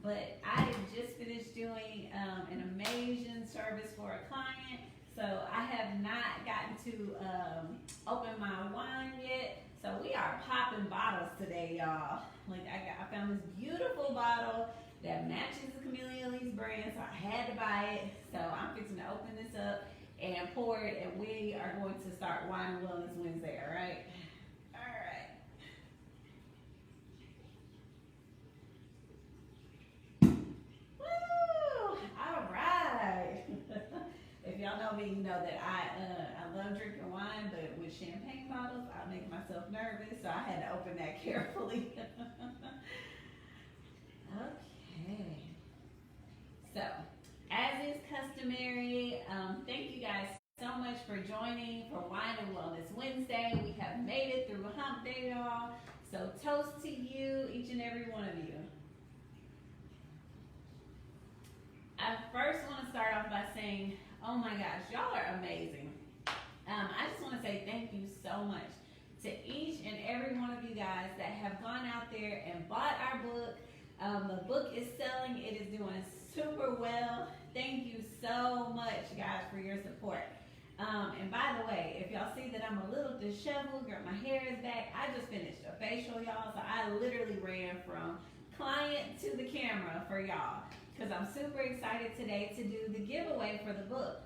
but I just finished doing an amazing service for a client. So I have not gotten to open my wine yet. So we are popping bottles today, y'all. Like I found this beautiful bottle that matches the Camellia Alise brand, so I had to buy it. So I'm fixing to open this up and pour it, and we are going to start Wine and Wellness Wednesday, all right? All right. Woo! All right. If y'all know me, you know that I love drinking wine, but with champagne bottles, I make myself nervous, so I had to open that carefully. Okay. So, as is customary, thank you guys so much for joining for Wine and Wellness Wednesday. We have made it through Hump Day, y'all. So, toast to you, each and every one of you. I first want to start off by saying, oh my gosh, y'all are amazing. I just want to say thank you so much to each and every one of you guys that have gone out there and bought our book. The book is selling. It is doing super well. Thank you so much, guys, for your support. And by the way, if y'all see that I'm a little disheveled, my hair is back, I just finished a facial, y'all. So I literally ran from client to the camera for y'all because I'm super excited today to do the giveaway for the book.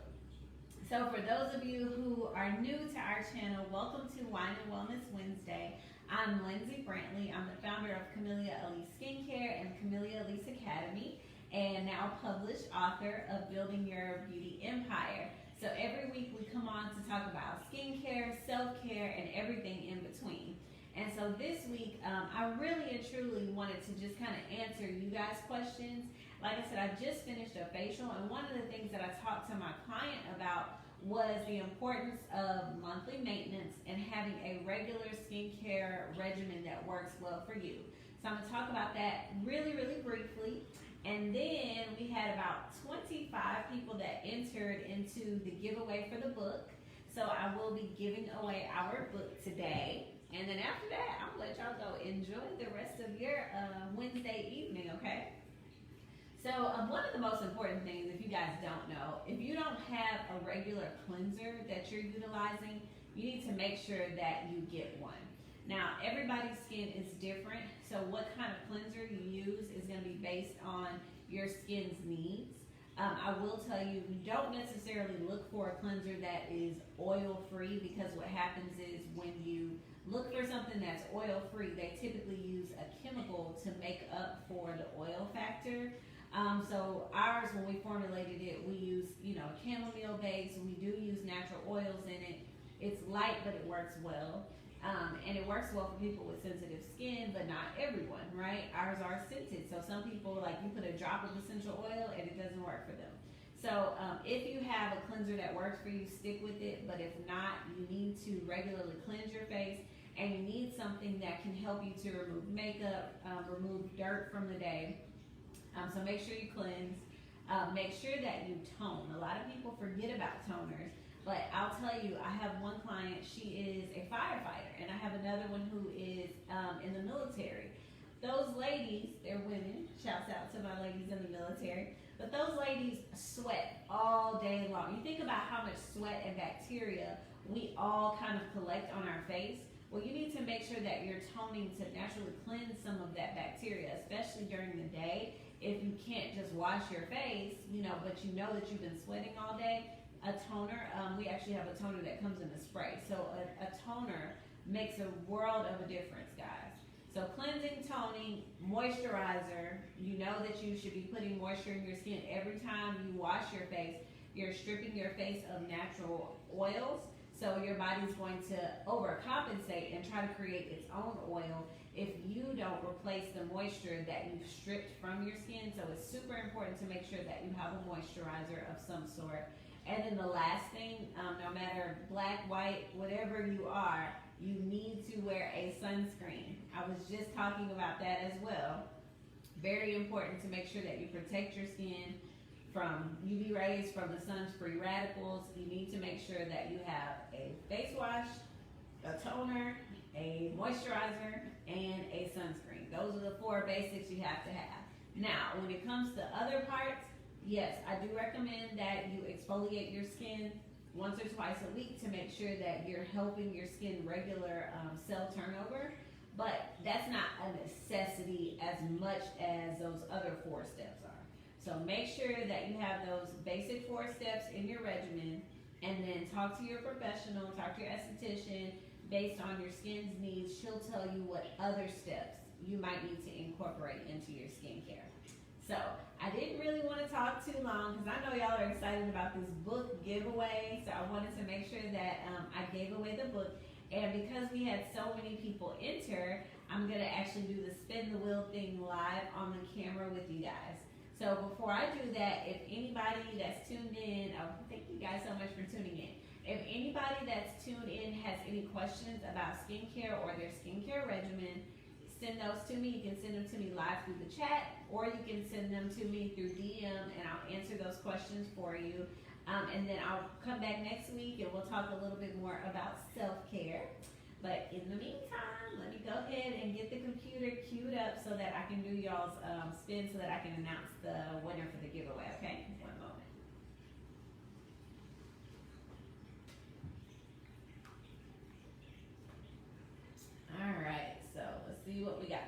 So for those of you who are new to our channel, welcome to Wine and Wellness Wednesday. I'm Lindsay Brantley. I'm the founder of Camellia Alise Skincare and Camellia Alise Academy, and now published author of Building Your Beauty Empire. So every week we come on to talk about skincare, self-care, and everything in between. And so this week, I really and truly wanted to just kind of answer you guys' questions. Like I said, I just finished a facial, and one of the things that I talked to my client about was the importance of monthly maintenance and having a regular skincare regimen that works well for you. So I'm going to talk about that really, really briefly. And then we had about 25 people that entered into the giveaway for the book. So I will be giving away our book today. And then after that, I'm going to let y'all go enjoy the rest of your Wednesday evening, okay? So one of the most important things, if you guys don't know, if you don't have a regular cleanser that you're utilizing, you need to make sure that you get one. Now, everybody's skin is different, so what kind of cleanser you use is going to be based on your skin's needs. I will tell you, you don't necessarily look for a cleanser that is oil-free, because what happens is when you look for something that's oil-free, they typically use a chemical to make up for the oil factor. So ours, when we formulated it, we use, chamomile base. We do use natural oils in it. It's light, but it works well. And it works well for people with sensitive skin, but not everyone, right? Ours are scented. So some people, like, you put a drop of essential oil and it doesn't work for them. So if you have a cleanser that works for you, stick with it. But if not, you need to regularly cleanse your face, and you need something that can help you to remove makeup, remove dirt from the day. So make sure you cleanse. Make sure that you tone. A lot of people forget about toners, but I'll tell you, I have one client, she is a firefighter, and I have another one who is in the military. Those ladies, they're women, shouts out to my ladies in the military, but those ladies sweat all day long. You think about how much sweat and bacteria we all kind of collect on our face. Well, you need to make sure that you're toning to naturally cleanse some of that bacteria, especially during the day. If you can't just wash your face, but you know that you've been sweating all day, a toner, we actually have a toner that comes in a spray. So a toner makes a world of a difference, guys. So cleansing, toning, moisturizer, you know that you should be putting moisture in your skin every time you wash your face. You're stripping your face of natural oils. So your body's going to overcompensate and try to create its own oil if you don't replace the moisture that you've stripped from your skin. So it's super important to make sure that you have a moisturizer of some sort. And then the last thing, no matter black, white, whatever you are, you need to wear a sunscreen. I was just talking about that as well. Very important to make sure that you protect your skin from UV rays, from the sun's free radicals. You need to make sure that you have a face wash, a toner, a moisturizer, and a sunscreen. Those are the 4 basics you have to have. Now, when it comes to other parts, yes, I do recommend that you exfoliate your skin once or twice a week to make sure that you're helping your skin regular cell turnover. But that's not a necessity as much as those other 4 steps are. So make sure that you have those basic 4 steps in your regimen, and then talk to your professional, talk to your esthetician based on your skin's needs. She'll tell you what other steps you might need to incorporate into your skincare. So I didn't really want to talk too long because I know y'all are excited about this book giveaway. So I wanted to make sure that I gave away the book. And because we had so many people enter, I'm going to actually do the spin the wheel thing live on the camera with you guys. So before I do that, if anybody that's tuned in, oh, thank you guys so much for tuning in. If anybody that's tuned in has any questions about skincare or their skincare regimen, send those to me. You can send them to me live through the chat, or you can send them to me through DM, and I'll answer those questions for you. And then I'll come back next week, and we'll talk a little bit more about self-care. But in the meantime, let me go ahead and get the computer queued up so that I can do y'all's spin so that I can announce the winner for the giveaway, okay? One moment. All right, so let's see what we got.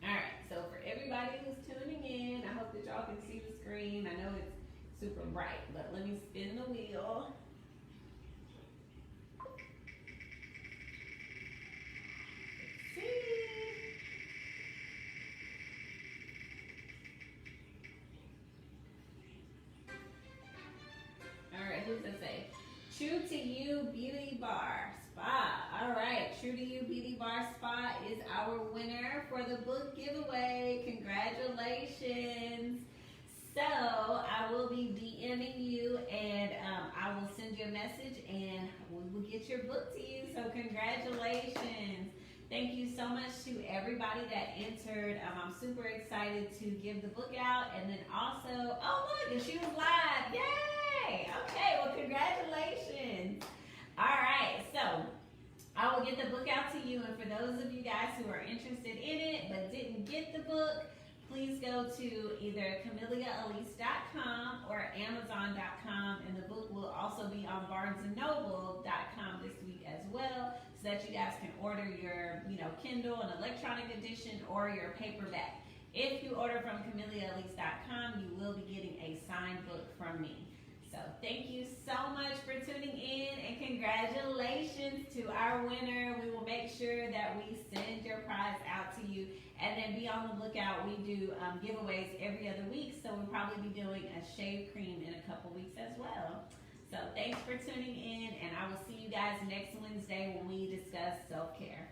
All right, so for everybody who's tuning in, I hope that y'all can see the screen. I know it's super bright, but let me spin the wheel. Let's see. All right, who's that say? True to You Beauty Bar Spa. All right, True to You Beauty Bar Spa is our winner for the book giveaway. Congratulations. So I will be DMing you, and I will send you a message, and we will get your book to you. So congratulations. Thank you so much to everybody that entered. I'm super excited to give the book out, and then also, oh look, and she was live. Yay! Okay, well congratulations. All right, so I will get the book out to you, and for those of you guys who are interested in it but didn't get the book, please go to either CameliaAlise.com or Amazon.com, and the book will also be on BarnesandNoble.com this week as well, so that you guys can order your, Kindle and electronic edition or your paperback. If you order from CameliaAlise.com, you will be getting a signed book from me. So thank you so much for tuning in, and congratulations to our winner. We will make sure that we send your prize out to you, and then be on the lookout. We do giveaways every other week, so we'll probably be doing a shave cream in a couple weeks as well. So thanks for tuning in, and I will see you guys next Wednesday when we discuss self-care.